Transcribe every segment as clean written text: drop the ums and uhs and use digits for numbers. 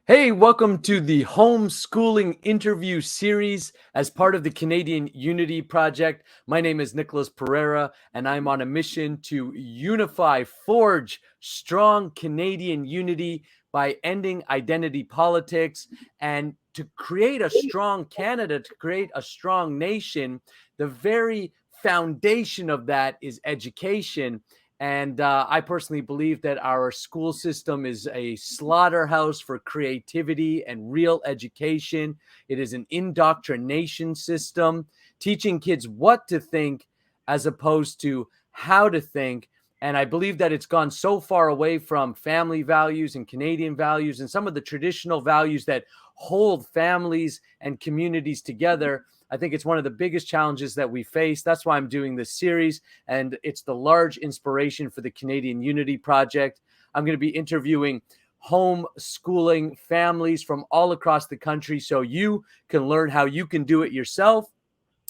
Hey, welcome to the Homeschooling interview series as part of the Canadian Unity Project. My name is Nicholas Pereira, and I'm on a mission to forge strong Canadian unity by ending identity politics and to create a strong Canada, to create a strong nation. The very foundation of that is education. And I personally believe that our school system is a slaughterhouse for creativity and real education. It is an indoctrination system, teaching kids what to think as opposed to how to think. And I believe that it's gone so far away from family values and Canadian values and some of the traditional values that hold families and communities together. I think it's one of the biggest challenges that we face. That's why I'm doing this series, and it's the large inspiration for the Canadian Unity Project. I'm going to be interviewing homeschooling families from all across the country so you can learn how you can do it yourself.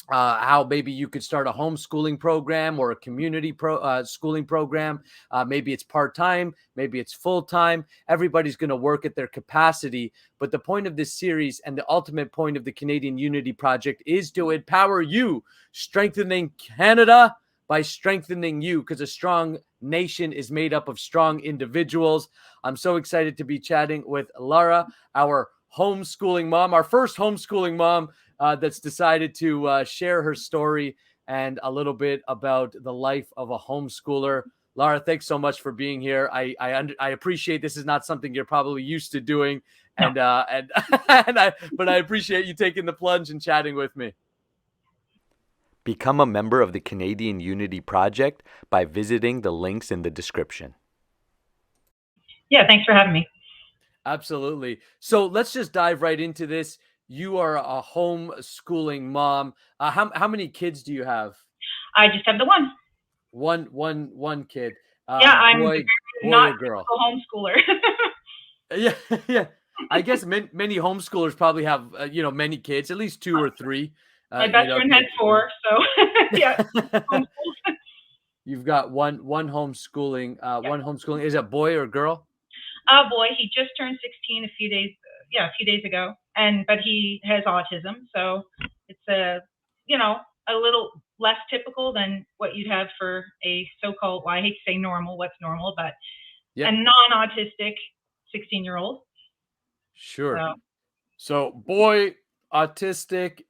How maybe you could start a homeschooling program or a community schooling program. Maybe it's part-time, maybe it's full-time. Everybody's going to work at their capacity. But the point of this series and the ultimate point of the Canadian Unity Project is to empower you, strengthening Canada by strengthening you, because a strong nation is made up of strong individuals. I'm so excited to be chatting with Lara, our homeschooling mom, our first homeschooling mom, that's decided to share her story and a little bit about the life of a homeschooler. Lara, thanks so much for being here. I appreciate this is not something you're probably used to doing, No. and but I appreciate you taking the plunge and chatting with me. Become a member of the Canadian Unity Project by visiting the links in the description. Yeah, thanks for having me. Absolutely. So let's just dive right into this. You are a homeschooling mom. How many kids do you have? I just have the one. One kid. Yeah, I'm Boy not or girl? a homeschooler. Yeah, yeah. I guess many homeschoolers probably have many kids, at least two or three. My best friend has four, so yeah, homeschooled. You've got one homeschooling. Yeah. One homeschooling. Is it boy or girl? Boy, he just turned 16 a few days ago, but he has autism, so it's a little less typical than what you'd have for a so-called, well, I hate to say normal, what's normal, but Yeah. a non-autistic 16-year-old. Sure. So boy, autistic.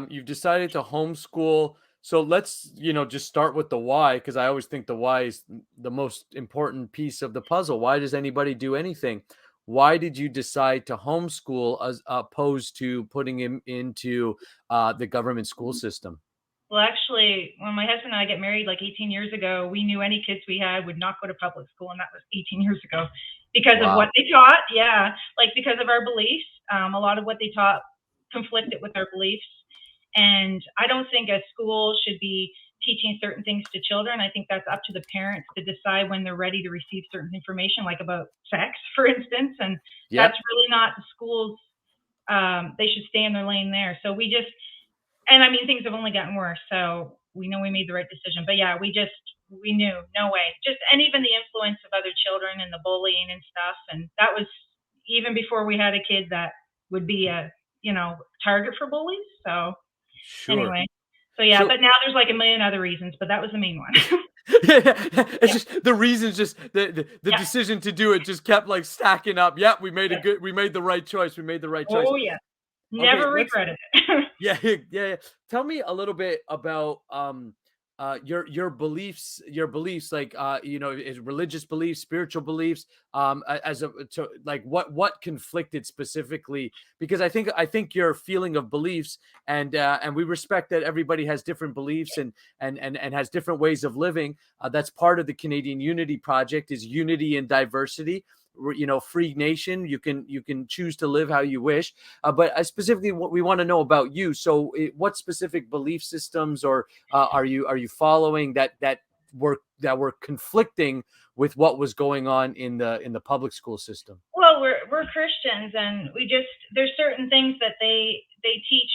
You've decided to homeschool. So let's just start with the why, because I always think the why is the most important piece of the puzzle. Why does anybody do anything? Why did you decide to homeschool as opposed to putting him into the government school system? Well, actually, when my husband and I get married like 18 years ago, we knew any kids we had would not go to public school, and that was 18 years ago because of what they taught. Yeah, like because of our beliefs. A lot of what they taught conflicted with our beliefs. And I don't think a school should be teaching certain things to children. I think that's up to the parents to decide when they're ready to receive certain information, like about sex, for instance. And that's really not the schools. They should stay in their lane there. So and I mean, things have only gotten worse. So we know we made the right decision. But yeah, we knew no way. And even the influence of other children and the bullying and stuff. And that was even before we had a kid that would be a target for bullies. So anyway, but now there's like a million other reasons, but that was the main one. It's just the reasons, just the decision to do it just kept like stacking up. Yeah, we made the right choice. We made the right choice. Oh yeah. Never regretted it. Yeah. Tell me a little bit about your beliefs, like religious beliefs, spiritual beliefs, what conflicted specifically, because I think your feeling of beliefs, and we respect that everybody has different beliefs and has different ways of living. That's part of the Canadian Unity Project, is unity and diversity. Free nation. You can choose to live how you wish, but specifically what we want to know about you. So what specific belief systems or are you following that were conflicting with what was going on in the public school system? Well, we're Christians, and there's certain things that they teach.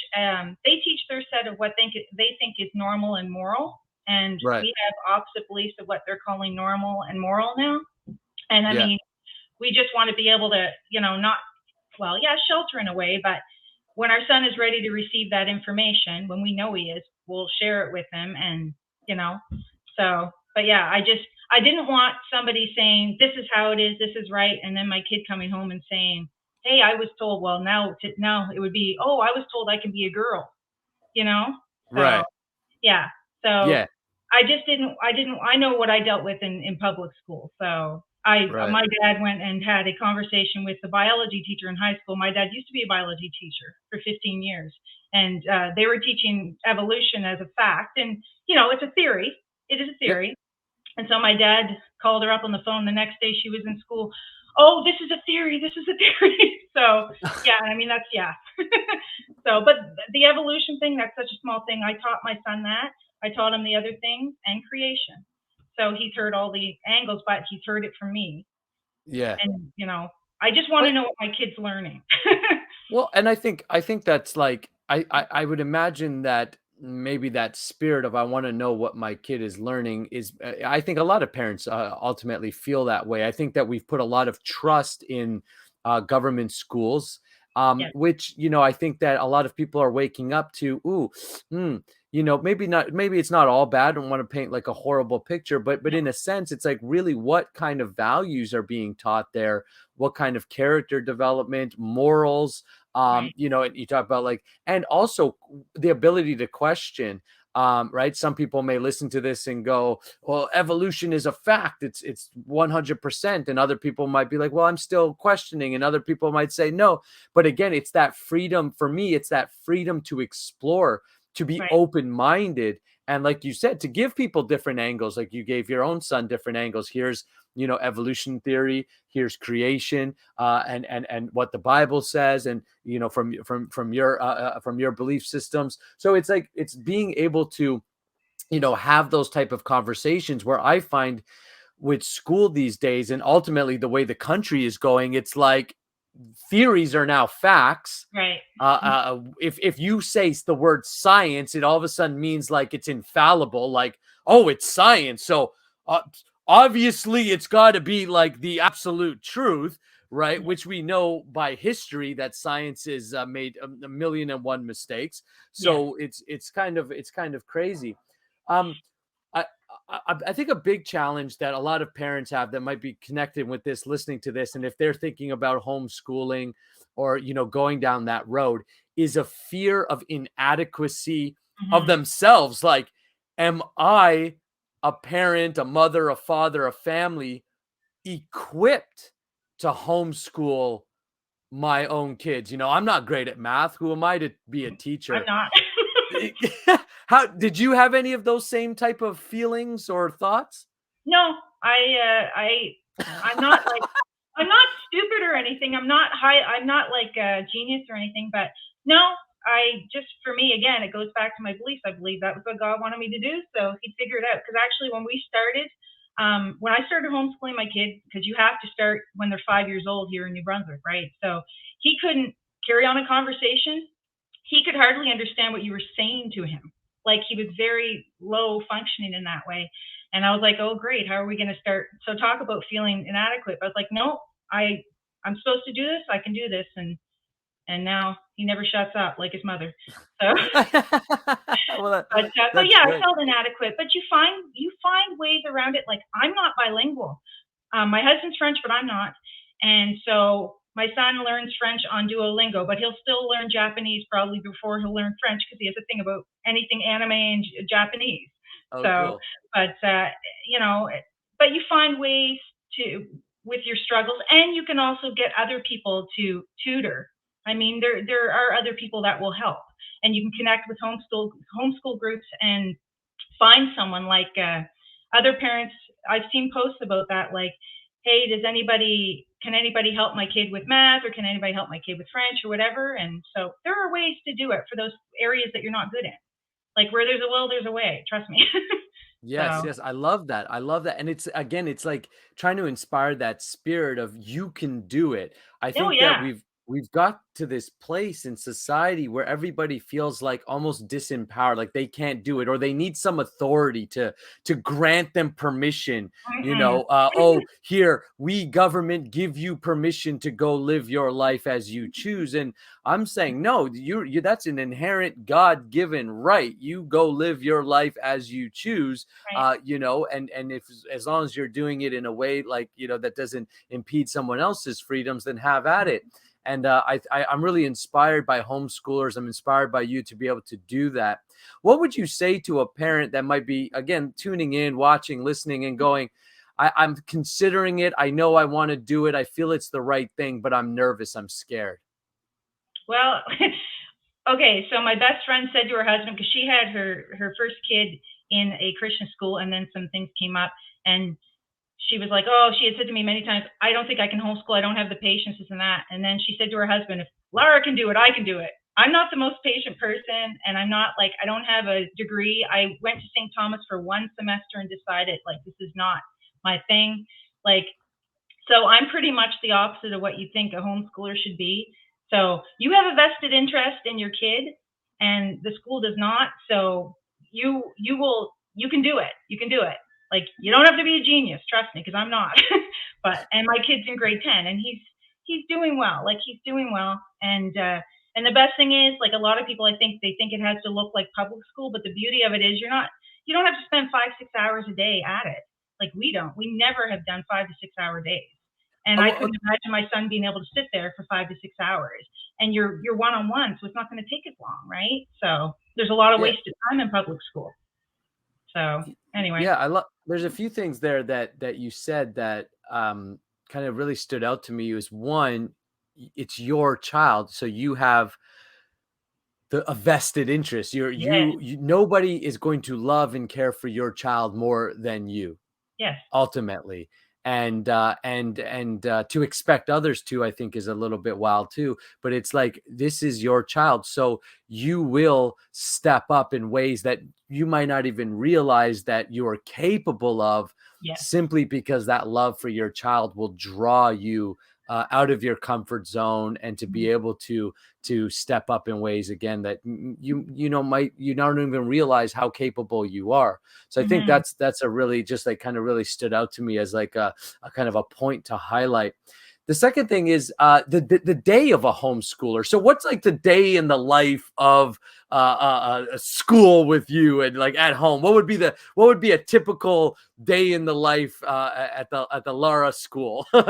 They teach their set of what they think is normal and moral, and we have opposite beliefs of what they're calling normal and moral now. And I mean, we just want to be able to, not well, yeah, shelter in a way, but when our son is ready to receive that information, when we know he is, we'll share it with him. And, you know, so, but yeah, I didn't want somebody saying, this is how it is, this is right. And then my kid coming home and saying, hey, I was told, well, now it would be, oh, I was told I can be a girl, you know? So, Right. yeah. So Yeah. I know what I dealt with in public school. So Right. my dad went and had a conversation with the biology teacher in high school. My dad used to be a biology teacher for 15 years, and they were teaching evolution as a fact. And, you know, it's a theory. It is a Yep. theory. And so my dad called her up on the phone the next day. She was in school. Oh, this is a theory. This is a theory. So, yeah, I mean, that's, yeah. So, but the evolution thing, that's such a small thing. I taught my son that. I taught him the other things and creation. So he's heard all the angles, but he's heard it from me. Yeah. And, you know, I just want to But know what my kid's learning. well, and I think that's like I would imagine that maybe that spirit of I want to know what my kid is learning is I think a lot of parents ultimately feel that way. I think that we've put a lot of trust in government schools, Yeah, which I think that a lot of people are waking up to. Ooh, maybe not. Maybe it's not all bad. I don't want to paint like a horrible picture, but no, in a sense, it's like really what kind of values are being taught there, what kind of character development, morals, right, and you talk about like, and also the ability to question, right? Some people may listen to this and go, well, evolution is a fact. It's 100%. And other people might be like, well, I'm still questioning. And other people might say no. But again, it's that freedom for me. It's that freedom to explore, to be right, open-minded. And like you said, to give people different angles, like you gave your own son different angles. Here's, evolution theory, here's creation, and what the Bible says, and from your belief systems. So it's like it's being able to have those type of conversations where I find with school these days, and ultimately the way the country is going, it's like theories are now facts. right, If you say the word science, it all of a sudden means like it's infallible, like, oh, it's science, so uh, obviously it's got to be like the absolute truth, right? Which we know by history that science is made a million and one mistakes. yes, So it's kind of crazy. Um, I, I think a big challenge that a lot of parents have that might be connected with this, listening to this, and if they're thinking about homeschooling or going down that road, is a fear of inadequacy of hmm, themselves. Like, am I a parent, a mother, a father, a family equipped to homeschool my own kids? I'm not great at math. Who am I to be a I'm teacher? not. How did you have any of those same type of feelings or thoughts? No, I'm not like, I'm not stupid or anything. I'm not like a genius or anything, but no, I just, for me, again, it goes back to my beliefs. I believe that was what God wanted me to do. So he figured it out. Cause actually when I started homeschooling my kids, cause you have to start when they're 5 years old here in New Brunswick, right? So he couldn't carry on a conversation. He could hardly understand what you were saying to him. Like he was very low functioning in that way. And I was like, oh great, how are we going to start? So talk about feeling inadequate. I was like, no, I'm supposed to do this. I can do this. And now he never shuts up like his mother. So, Well, but that's yeah, I great. felt inadequate. But you find ways around it. Like I'm not bilingual. My husband's French, but I'm not. And so my son learns French on Duolingo, but he'll still learn Japanese probably before he'll learn French because he has a thing about anything anime and Japanese. Oh, So, cool. but you know, but you find ways to with your struggles, and you can also get other people to tutor. I mean, there are other people that will help, and you can connect with homeschool groups and find someone like other parents. I've seen posts about that, like, hey, can anybody help my kid with math, or can anybody help my kid with French or whatever? And so there are ways to do it for those areas that you're not good in. Like where there's a will, there's a way. Trust me. Yes, So, yes, I love that. I love that. And it's again, it's like trying to inspire that spirit of you can do it. I oh think that yeah, we've got to this place in society where everybody feels like almost disempowered, like they can't do it, or they need some authority to grant them permission. Mm-hmm. Oh, here, we government give you permission to go live your life as you choose. And I'm saying, no, you that's an inherent God-given right. You go live your life as you choose. Right. And if, as long as you're doing it in a way like, that doesn't impede someone else's freedoms, then have at it. And I'm really inspired by homeschoolers. I'm inspired by you to be able to do that. What would you say to a parent that might be, again, tuning in, watching, listening, and going, I'm considering it. I know I want to do it. I feel it's the right thing, but I'm nervous. I'm scared. Well, okay. So my best friend said to her husband, because she had her first kid in a Christian school, and then some things came up, and she was like, oh, she had said to me many times, I don't think I can homeschool. I don't have the patience, this and that. And then she said to her husband, if Lara can do it, I can do it. I'm not the most patient person, and I'm not like, I don't have a degree. I went to St. Thomas for one semester and decided, like, this is not my thing. Like, so I'm pretty much the opposite of what you think a homeschooler should be. So you have a vested interest in your kid, and the school does not. So you can do it. You can do it. Like, you don't have to be a genius, trust me, because I'm not. And my kid's in grade 10, and he's doing well. Like, he's doing well. And the best thing is, like, a lot of people, I think they think it has to look like public school, but the beauty of it is you don't have to spend 5-6 hours a day at it. Like, we never have done 5 to 6 hour days. And I couldn't imagine my son being able to sit there for 5 to 6 hours. And you're one-on-one, so it's not going to take as long, right? So there's a lot of wasted time in public school. So anyway. Yeah, there's a few things there that you said that kind of really stood out to me. Is one, it's your child, so you have a vested interest. Nobody is going to love and care for your child more than you. Yes. Ultimately. And to expect others to, I think, is a little bit wild too. But it's like, this is your child, so you will step up in ways that you might not even realize that you are capable of. Yes. Simply because that love for your child will draw you out of your comfort zone, and to be able to step up in ways, again, that you don't even realize how capable you are. So I think that's a really, just like, kind of really stood out to me as like a kind of a point to highlight. The second thing is the day of a homeschooler. So what's like the day in the life of a school with you, and like at home? What would be a typical day in the life at the Lara school? Well,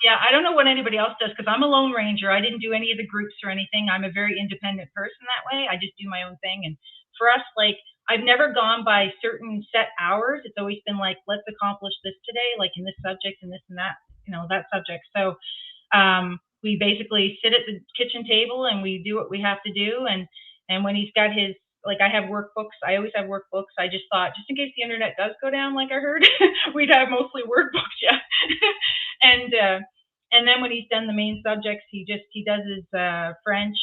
yeah, I don't know what anybody else does, because I'm a lone ranger. I didn't do any of the groups or anything. I'm a very independent person that way. I just do my own thing. And for us, like, I've never gone by certain set hours. It's always been like, let's accomplish this today, like in this subject and this and that, that subject. So we basically sit at the kitchen table and we do what we have to do. And when he's got his, like, I have workbooks. I always have workbooks. I just thought, just in case the internet does go down, like I heard, we'd have mostly workbooks. Yeah. And then when he's done the main subjects, he does his French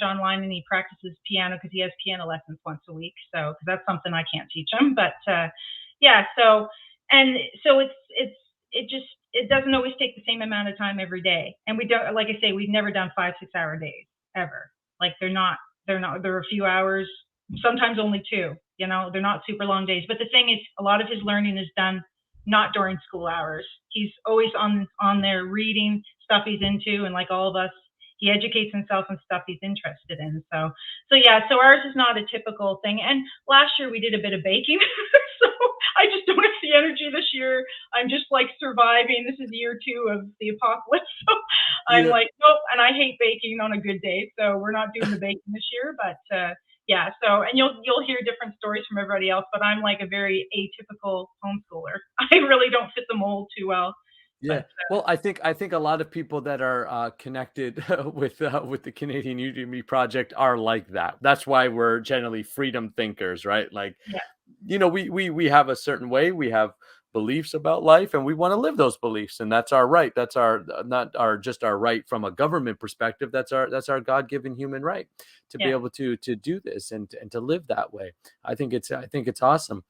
online, and he practices piano, because he has piano lessons once a week. So, because that's something I can't teach him. But yeah. So it doesn't always take the same amount of time every day. And we don't, like I say, we've never done 5-6 hour days ever. Like, there are a few hours, sometimes only 2, they're not super long days. But the thing is, a lot of his learning is done not during school hours. He's always on there reading stuff he's into, and like all of us, he educates himself in stuff he's interested in. So yeah, so ours is not a typical thing. And last year we did a bit of baking. So I just don't have the energy this year. I'm just like surviving. This is year 2 of the apocalypse. So I'm like, nope. And I hate baking on a good day. So we're not doing the baking this year, but yeah. So, and you'll hear different stories from everybody else, but I'm like a very atypical homeschooler. I really don't fit the mold too well. Yeah. Well, I think a lot of people that are connected with the Canadian Unity Project are like that. That's why we're generally freedom thinkers, right? Like, we have a certain way, we have beliefs about life, and we want to live those beliefs, and that's our right. That's not just our right from a government perspective. That's our God-given human right to be able to do this and to live that way. I think it's awesome.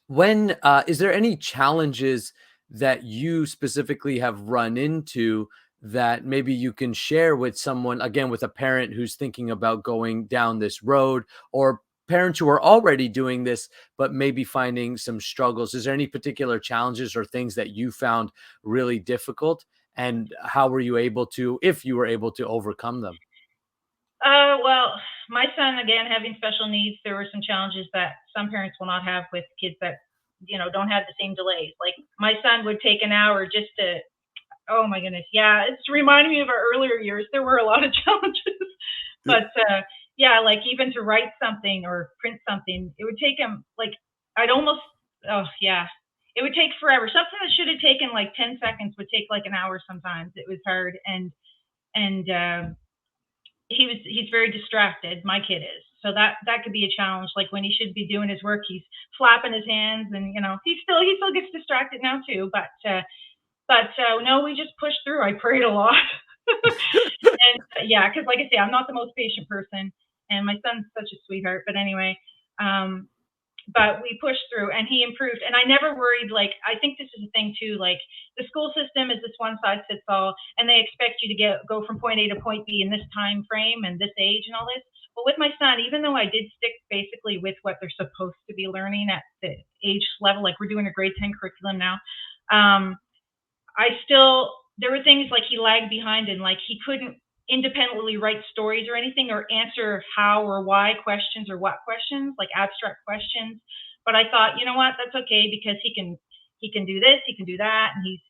When is there any challenges that you specifically have run into that maybe you can share with someone, again, with a parent who's thinking about going down this road, or parents who are already doing this, but maybe finding some struggles? Is there any particular challenges or things that you found really difficult? And how were you able to, if you were able to, overcome them? Well, my son, again, having special needs, there were some challenges that some parents will not have with kids that, don't have the same delays. Like my son would take an hour just to, oh my goodness. Yeah. It's reminding me of our earlier years. There were a lot of challenges, but, yeah, like even to write something or print something, it would take him like, I'd almost, oh yeah, it would take forever. Something that should have taken like 10 seconds would take like an hour sometimes. It was hard. And he's very distracted. My kid is. So that could be a challenge. Like when he should be doing his work, he's flapping his hands, and he still gets distracted now too. But no, we just pushed through. I prayed a lot. And yeah, because like I say, I'm not the most patient person, and my son's such a sweetheart. But anyway, but we pushed through, and he improved. And I never worried. Like, I think this is a thing too. Like, the school system is this one size fits all, and they expect you to go from point A to point B in this time frame and this age and all this. But with my son, even though I did stick basically with what they're supposed to be learning at the age level, like we're doing a grade 10 curriculum now, there were things like he lagged behind, and like he couldn't independently write stories or anything, or answer how or why questions or what questions, like abstract questions. But I thought, you know what, that's okay, because he can do this, he can do that, and he's,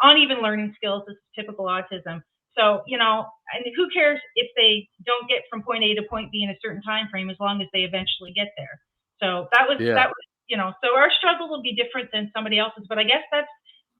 uneven learning skills. This is typical autism. So, and who cares if they don't get from point A to point B in a certain time frame, as long as they eventually get there. So that was, Yeah. so our struggle will be different than somebody else's, but I guess that's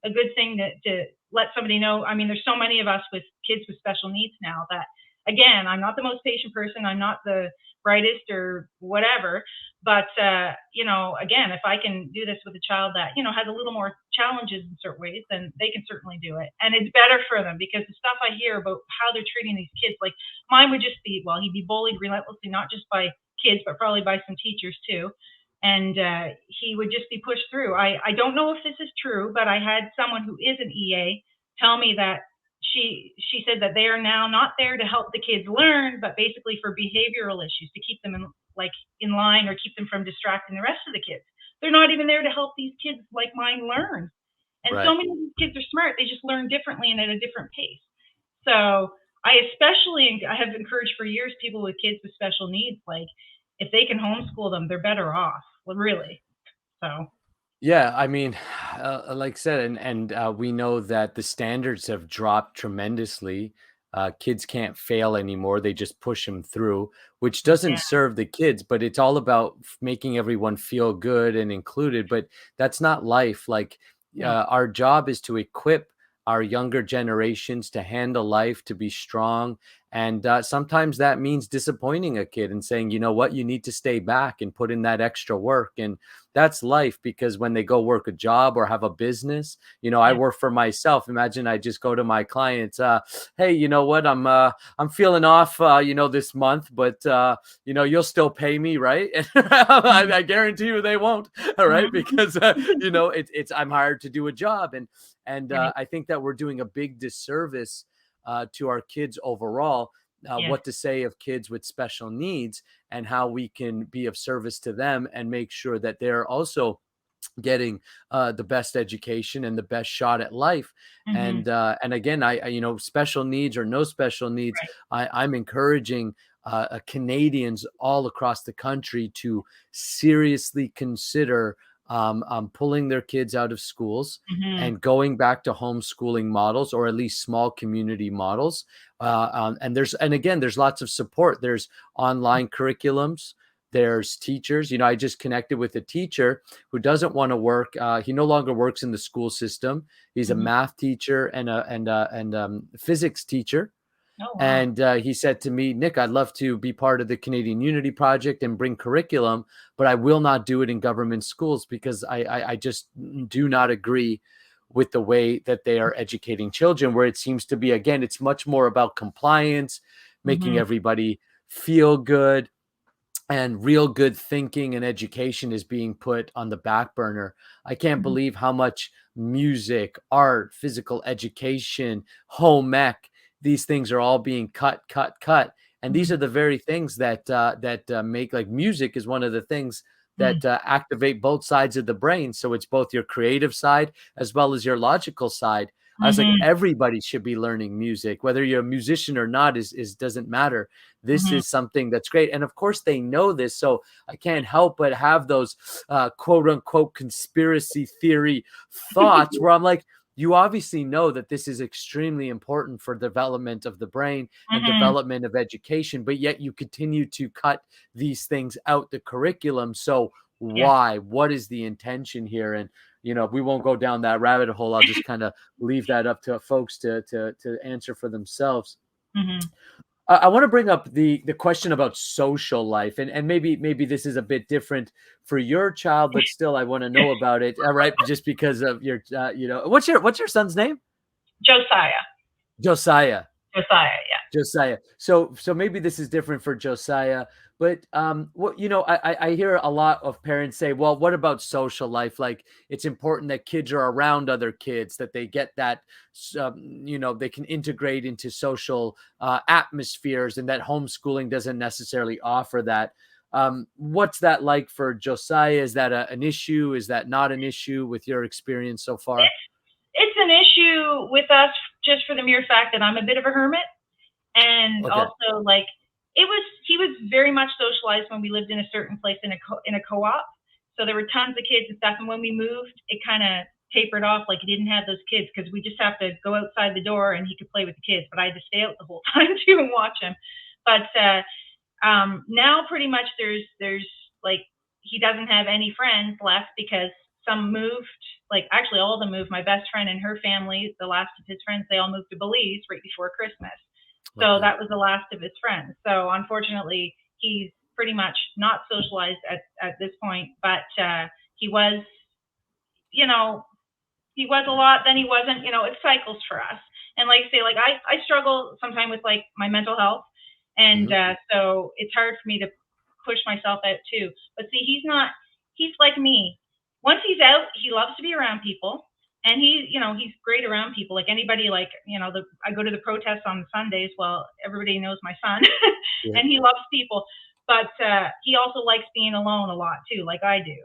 a good thing to let somebody know. I mean, there's so many of us with kids with special needs now that, again, I'm not the most patient person. I'm not the brightest or whatever. But, again, if I can do this with a child that, has a little more challenges in certain ways, then they can certainly do it. And it's better for them, because the stuff I hear about how they're treating these kids, like mine would just be, well, he'd be bullied relentlessly, not just by kids, but probably by some teachers too. And he would just be pushed through. I don't know if this is true, but I had someone who is an EA tell me that she said that they are now not there to help the kids learn, but basically for behavioral issues, to keep them in line, or keep them from distracting the rest of the kids. They're not even there to help these kids like mine learn. And Right. so many of these kids are smart. They just learn differently and at a different pace. So I have encouraged for years people with kids with special needs, like if they can homeschool them, they're better off. Well, really. So. Yeah, I mean, like I said, and we know that the standards have dropped tremendously. Kids can't fail anymore; they just push them through, which doesn't Yeah. serve the kids. But it's all about making everyone feel good and included. But that's not life. Like, No. our job is to equip our younger generations to handle life, to be strong. And sometimes that means disappointing a kid and saying, you know what, you need to stay back and put in that extra work. And that's life, because when they go work a job or have a business, I Yeah. work for myself. Imagine I just go to my clients, hey, you know what, I'm feeling off, this month, but you'll still pay me, right? I guarantee you they won't. All right, because it's I'm hired to do a job, and Right. I think that we're doing a big disservice to our kids overall. Yeah. What to say of kids with special needs, and how we can be of service to them and make sure that they're also getting the best education and the best shot at life. Mm-hmm. And again, special needs or no special needs, Right. I'm encouraging Canadians all across the country to seriously consider pulling their kids out of schools Mm-hmm. and going back to homeschooling models, or at least small community models. And again, there's lots of support. There's online curriculums. There's teachers. I just connected with a teacher who doesn't want to work. He no longer works in the school system. He's a Mm-hmm. math teacher and physics teacher. Oh, wow. And he said to me, Nick, I'd love to be part of the Canadian Unity Project and bring curriculum, but I will not do it in government schools, because I just do not agree with the way that they are educating children, where it seems to be, again, it's much more about compliance, making Mm-hmm. everybody feel good. and real good thinking and education is being put on the back burner. I can't Mhm. believe how much music, art, physical education, home ec, these things are all being cut. And these are Mhm. the very things that make, like, music is one of the things Mhm. that activate both sides of the brain. So it's both your creative side as well as your logical side. I was like, Mhm. everybody should be learning music, whether you're a musician or not is doesn't matter. This Mhm. is something that's great. And of course, they know this. So I can't help but have those quote unquote conspiracy theory thoughts where I'm like, you obviously know that this is extremely important for development of the brain and Mhm. development of education, but yet you continue to cut these things out the curriculum. So Yeah. why? What is the intention here? And we won't go down that rabbit hole. I'll just kind of leave that up to folks to answer for themselves. Mhm. I want to bring up the question about social life, and maybe this is a bit different for your child, but still I want to know about it. All right, just because of your, what's your son's name? Josiah. Josiah. Josiah, yeah. Josiah. So maybe this is different for Josiah, but what I hear a lot of parents say, well, what about social life? Like, it's important that kids are around other kids, that they get that, they can integrate into social atmospheres, and that homeschooling doesn't necessarily offer that. What's that like for Josiah? Is that an issue? Is that not an issue with your experience so far? It's an issue with us just for the mere fact that I'm a bit of a hermit. And Okay. also, like, he was very much socialized when we lived in a certain place in a co-op. So there were tons of kids and stuff. And when we moved, it kind of tapered off. Like, he didn't have those kids because we just have to go outside the door and he could play with the kids. But I had to stay out the whole time too and watch him. But now pretty much there's like, he doesn't have any friends left because some moved. Like, actually all of them moved. My best friend and her family, the last of his friends, they all moved to Belize right before Christmas. So Okay. that was the last of his friends. So unfortunately, he's pretty much not socialized at this point. But he was, you know, he was a lot, then he wasn't. It cycles for us. And like I say, like, I struggle sometimes with, like, my mental health, and Hmm. so it's hard for me to push myself out too. But see, he's not. He's like me. Once he's out, he loves to be around people, and he's great around people. Like anybody, like, I go to the protests on Sundays. Well, everybody knows my son, Yeah. and he loves people. But he also likes being alone a lot too, like I do.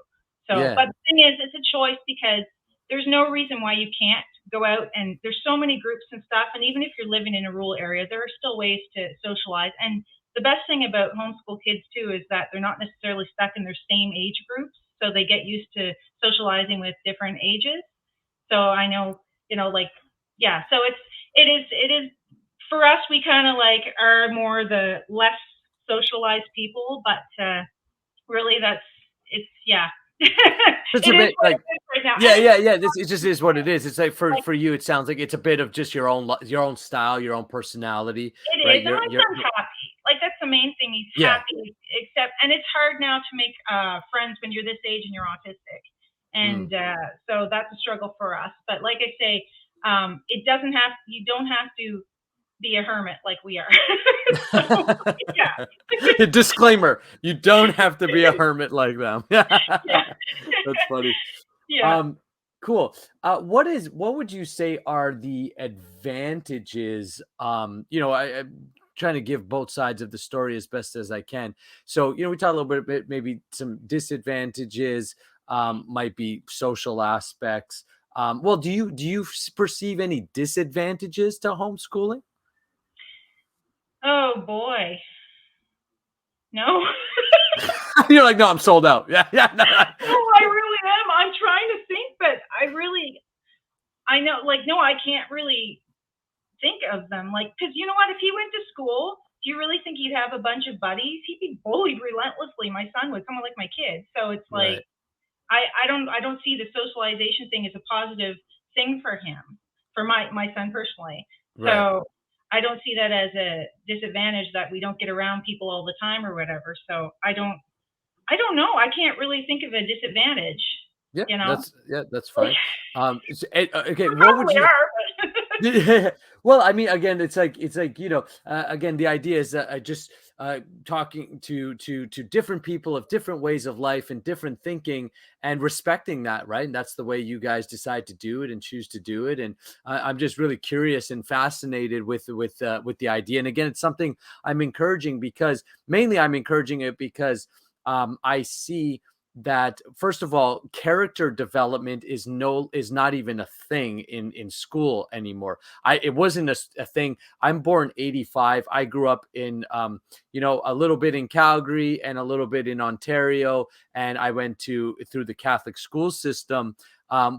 So, Yeah. but the thing is, it's a choice because there's no reason why you can't go out, and there's so many groups and stuff. And even if you're living in a rural area, there are still ways to socialize. And the best thing about homeschool kids too is that they're not necessarily stuck in their same age groups, so they get used to socializing with different ages. So I know, like, yeah. So it is for us. We kind of like are more the less socialized people, but really, it's yeah. It's It a is bit what it like, is right now, and yeah, it's yeah, yeah. It just is what it is. It's like for like, for you, it sounds like it's a bit of just your own style, your own personality, it right? is, and my son's happy. Like, that's the main thing. He's Yeah. happy, except, and it's hard now to make friends when you're this age and you're autistic, Mm. and so that's a struggle for us. But like I say, it doesn't have. You don't have to be a hermit like we are. So yeah, Disclaimer: you don't have to be a hermit like them. yeah, That's funny. yeah. Um, cool. What would you say are the advantages? I'm trying to give both sides of the story as best as I can. So, we talked a little bit, maybe some disadvantages, might be social aspects. Well, do you perceive any disadvantages to homeschooling? Oh boy, no. You're like, no, I'm sold out. Yeah, yeah. No, No, I really am. I'm trying to think, but I know, like, no, I can't really think of them. Like, because you know what? If he went to school, do you really think he'd have a bunch of buddies? He'd be bullied relentlessly. My son would, someone like my kid. So it's like, right, I don't see the socialization thing as a positive thing for him, for my son personally. right. So I don't see that as a disadvantage that we don't get around people all the time or whatever. So I don't know. I can't really think of a disadvantage. Yeah, You know, that's like, fine. Okay, we what would probably you are. Well, I mean, again, it's like again, the idea is just talking to different people of different ways of life and different thinking, and respecting that, right? And that's the way you guys decide to do it and choose to do it. And I'm just really curious and fascinated with the idea. And again, it's something I'm encouraging, because mainly I'm encouraging it because I see that, first of all, character development is not even a thing in school anymore. It wasn't a thing. I'm born 85. I grew up in a little bit in Calgary and a little bit in Ontario, and I went through the Catholic school system,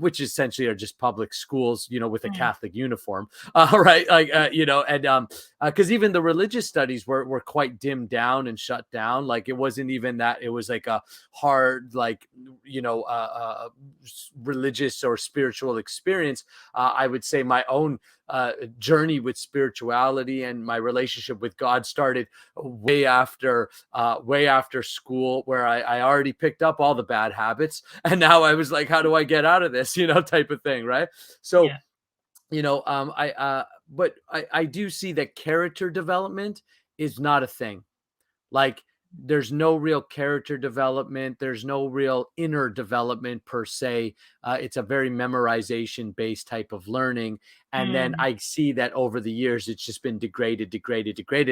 which essentially are just public schools, with a Catholic uniform. Right. Like, and because even the religious studies were quite dimmed down and shut down. Like, it wasn't even that. It was like a hard, like, religious or spiritual experience. I would say my own journey with spirituality and my relationship with God started way after school, where I already picked up all the bad habits, and now I was like, how do I get out of this, type of thing, right? So, Yeah. But I do see that character development is not a thing. Like, there's no real character development. There's no real inner development per se. It's a very memorization based type of learning. And then Mm. I see that over the years, it's just been degraded.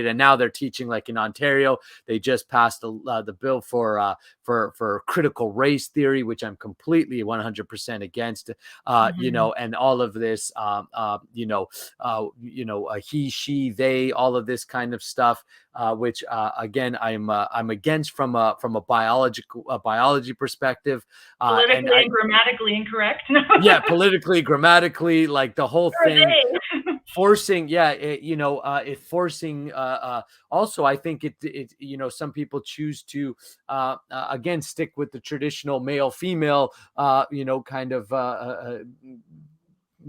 And now they're teaching, like in Ontario, they just passed the bill for critical race theory, which I'm completely 100% against. Mhm. And all of this, he, she, they, all of this kind of stuff, which again, I'm against from a biology perspective, and Politically I and grammatically incorrect. yeah, politically, grammatically, like the whole Or thing, they. forcing, yeah, it forcing. Also, I think some people choose to again stick with the traditional male female, kind of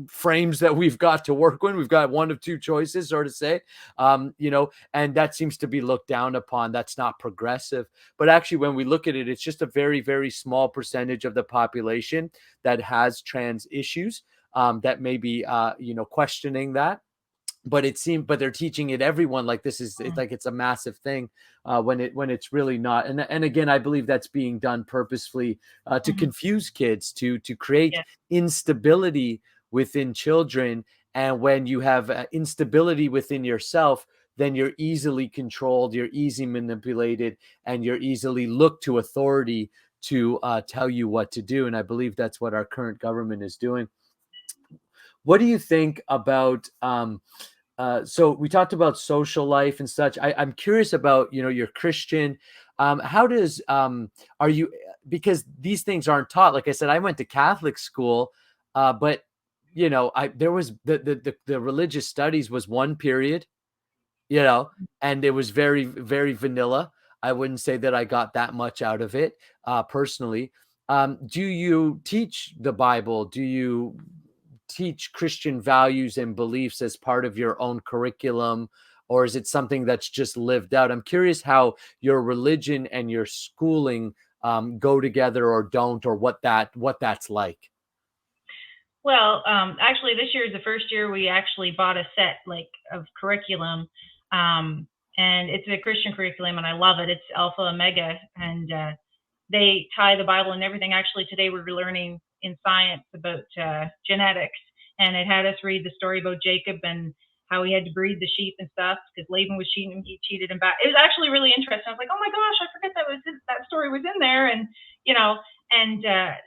frames that we've got to work with. We've got one of two choices, so to say, and that seems to be looked down upon. That's not progressive. But actually, when we look at it, it's just a very, very small percentage of the population that has trans issues, that may be, questioning that. But they're teaching it everyone like this is it's Mm. like it's a massive thing, when it's really not. And again, I believe that's being done purposefully, to Mhm. confuse kids, to create Yeah. instability within children. And when you have instability within yourself, then you're easily controlled, you're easy manipulated, and you're easily looked to authority to tell you what to do. And I believe that's what our current government is doing. What do you think about so we talked about social life and such. I'm curious about, you're Christian. How does are you, because these things aren't taught. Like I said, I went to Catholic school, but I there was the religious studies was one period, you know, and it was very, very vanilla. I wouldn't say that I got that much out of it, personally. Do you teach the Bible? Do you teach Christian values and beliefs as part of your own curriculum, or is it something that's just lived out? I'm curious how your religion and your schooling go together or don't, or what that's like. Well, actually, this year is the first year we actually bought a set like of curriculum, and it's a Christian curriculum, and I love it. It's Alpha Omega, and they tie the Bible and everything. Actually, today we were learning in science about genetics, and it had us read the story about Jacob and how he had to breed the sheep and stuff because Laban was cheating him. He cheated him back. It was actually really interesting. I was like, oh my gosh, I forget that story was in there, and you know, and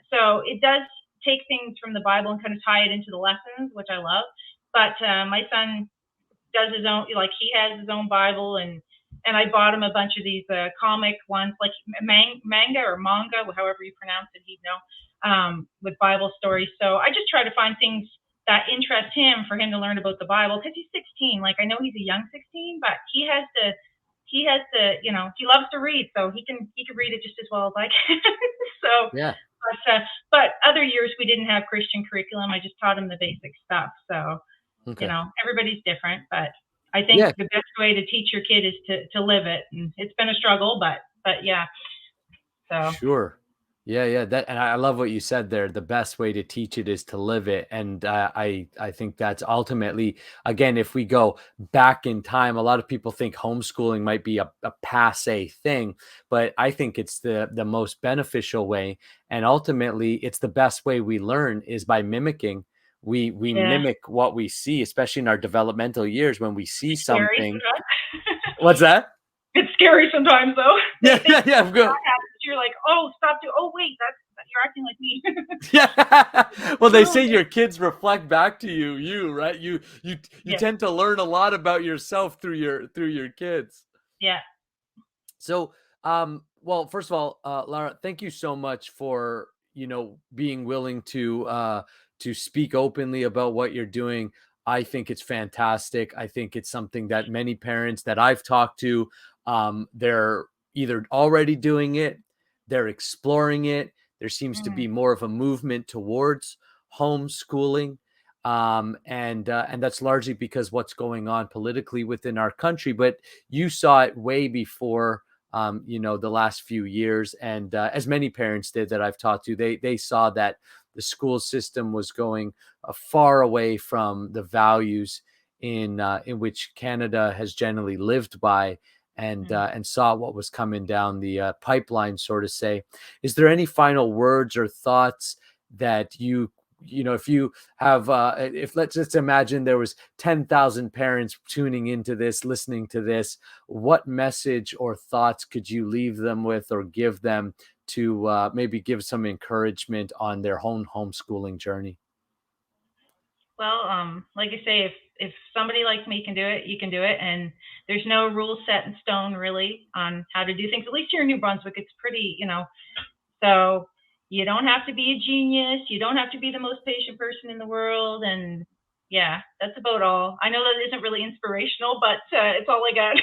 so it does take things from the Bible and kind of tie it into the lessons, which I love. But my son does his own, like he has his own Bible, and I bought him a bunch of these comic ones, like manga or manga, however you pronounce it, he'd know, with Bible stories. So I just try to find things that interest him for him to learn about the Bible because he's 16. Like I know he's a young 16, but he loves to read, so he can read it just as well as I can. So, Yeah. but other years we didn't have Christian curriculum. I just taught him the basic stuff. So Okay. everybody's different, but I think Yeah. the best way to teach your kid is to live it. And it's been a struggle, but yeah. So Sure. Yeah, that, and I love what you said there. The best way to teach it is to live it, and I think that's ultimately, again, if we go back in time, a lot of people think homeschooling might be a passe thing, but I think it's the most beneficial way, and ultimately, it's the best way we learn is by mimicking. We Yeah, mimic what we see, especially in our developmental years when we see scary something. sometimes. What's that? It's scary sometimes though. Yeah, They yeah, teach yeah. you bad habits. You're like, oh, stop doing. Oh, wait, that's you're acting like me. Yeah. Well, they Oh, say your kids reflect back to you, right? You yeah, tend to learn a lot about yourself through your kids. yeah. So, well, first of all, Lara, thank you so much for, being willing to speak openly about what you're doing. I think it's fantastic. I think it's something that many parents that I've talked to, they're either already doing it, they're exploring it. There seems to Mm, be more of a movement towards homeschooling. And that's largely because what's going on politically within our country. But you saw it way before, the last few years, and as many parents did that I've talked to, they saw that the school system was going far away from the values in which Canada has generally lived by, mm. and saw what was coming down the pipeline, so to say. Is there any final words or thoughts that if you have, if let's just imagine there was 10,000 parents tuning into this, listening to this, what message or thoughts could you leave them with or give them to maybe give some encouragement on their own homeschooling journey? Well, like I say, if somebody like me can do it, you can do it, and there's no rule set in stone really on how to do things. At least here in New Brunswick, it's pretty, so you don't have to be a genius. You don't have to be the most patient person in the world. And yeah, that's about all. I know that isn't really inspirational, but it's all I got.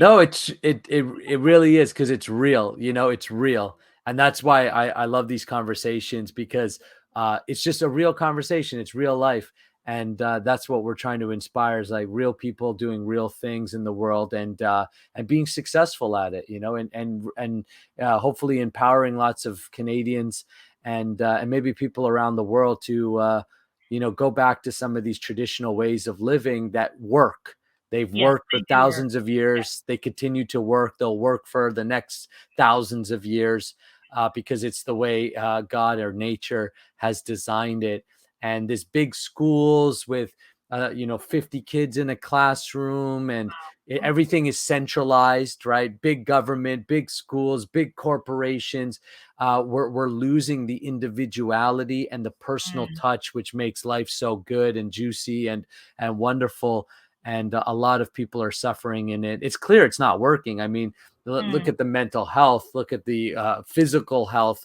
No, it really is, because it's real. It's real, and that's why I love these conversations, because it's just a real conversation. It's real life, and that's what we're trying to inspire, is like real people doing real things in the world, and being successful at it. And hopefully empowering lots of Canadians, and maybe people around the world to go back to some of these traditional ways of living that work. They've Yes, worked for they do work. thousands of years. They continue to work. They'll work for the next thousands of years, because it's the way God or nature has designed it. And this big schools with 50 kids in a classroom, and Yeah. everything is centralized, right? Big government, big schools, big corporations. We're losing the individuality and the personal Mm, touch, which makes life so good and juicy and wonderful, and a lot of people are suffering in it. It's clear it's not working. I mean, look mm, at the mental health, look at the physical health.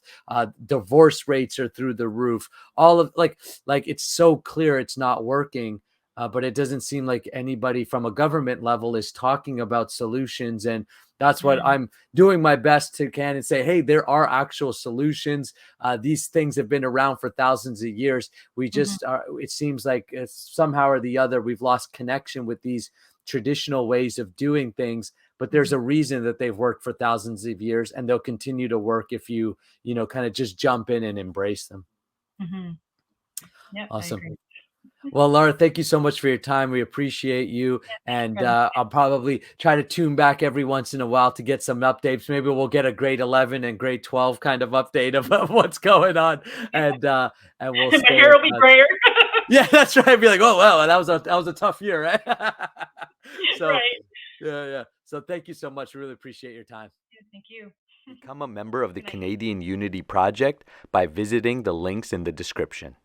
Divorce rates are through the roof. All of, like it's so clear it's not working. But it doesn't seem like anybody from a government level is talking about solutions, and that's what mm, I'm doing my best to can and say, hey, there are actual solutions. These things have been around for thousands of years. We mhm, just are, it seems like somehow or the other we've lost connection with these traditional ways of doing things, but there's mhm, a reason that they've worked for thousands of years, and they'll continue to work if you kind of just jump in and embrace them. mhm. Yep, I Awesome. agree. Well, Laura, thank you so much for your time. We appreciate you. Yeah, thanks for And having me. I'll probably try to tune back every once in a while to get some updates. Maybe we'll get a grade 11 and grade 12 kind of update of what's going on. And we'll My stay hair in will be touch. grayer. Yeah, that's right. I'd be like, oh, wow, that was a tough year, right? So, Right. yeah. So thank you so much. Really appreciate your time. Yeah, thank you. Become a member of the Good night. Canadian Unity Project by visiting the links in the description.